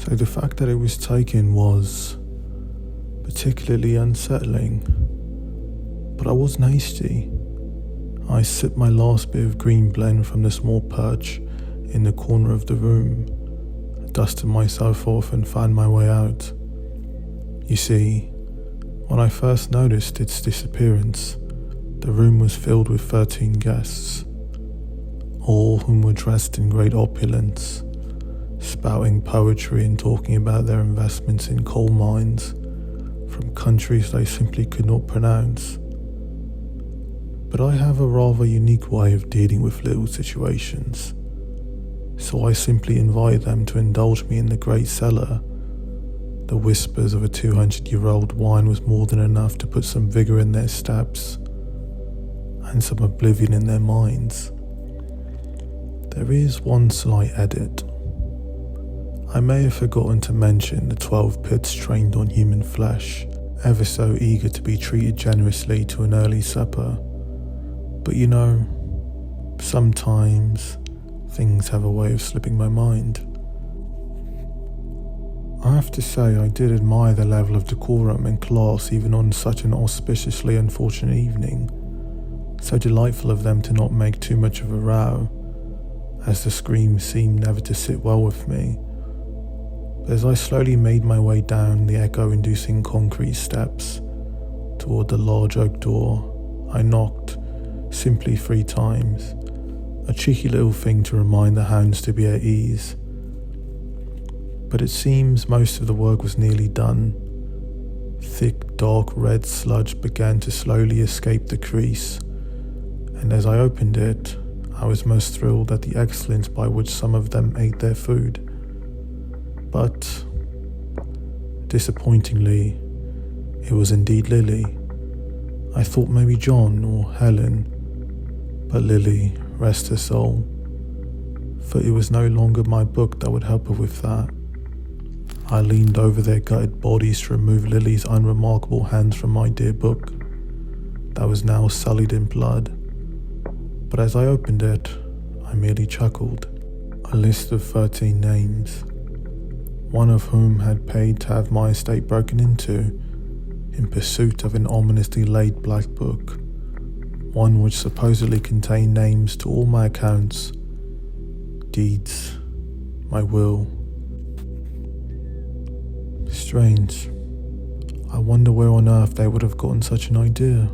So the fact that it was taken was particularly unsettling, but I wasn't hasty. I sipped my last bit of green blend from the small perch in the corner of the room, dusted myself off and found my way out. You see, when I first noticed its disappearance, the room was filled with 13 guests, all whom were dressed in great opulence, spouting poetry and talking about their investments in coal mines from countries they simply could not pronounce. But I have a rather unique way of dealing with little situations, so I simply invite them to indulge me in the great cellar. The whispers of a 200-year-old wine was more than enough to put some vigour in their steps and some oblivion in their minds. There is one slight edit. I may have forgotten to mention the 12 pits trained on human flesh, ever so eager to be treated generously to an early supper. But you know, sometimes things have a way of slipping my mind. I have to say I did admire the level of decorum and class even on such an auspiciously unfortunate evening. So delightful of them to not make too much of a row, as the screams seemed never to sit well with me. But as I slowly made my way down the echo-inducing concrete steps toward the large oak door, I knocked, simply 3 times, a cheeky little thing to remind the hounds to be at ease. But it seems most of the work was nearly done. Thick, dark red sludge began to slowly escape the crease, and as I opened it, I was most thrilled at the excellence by which some of them ate their food. But, disappointingly, it was indeed Lily. I thought maybe John or Helen, but Lily, rest her soul, for it was no longer my book that would help her with that. I leaned over their gutted bodies to remove Lily's unremarkable hands from my dear book, that was now sullied in blood. But as I opened it, I merely chuckled. A list of 13 names, one of whom had paid to have my estate broken into, in pursuit of an ominously laid black book, one which supposedly contained names to all my accounts, deeds, my will. Strange. I wonder where on earth they would have gotten such an idea.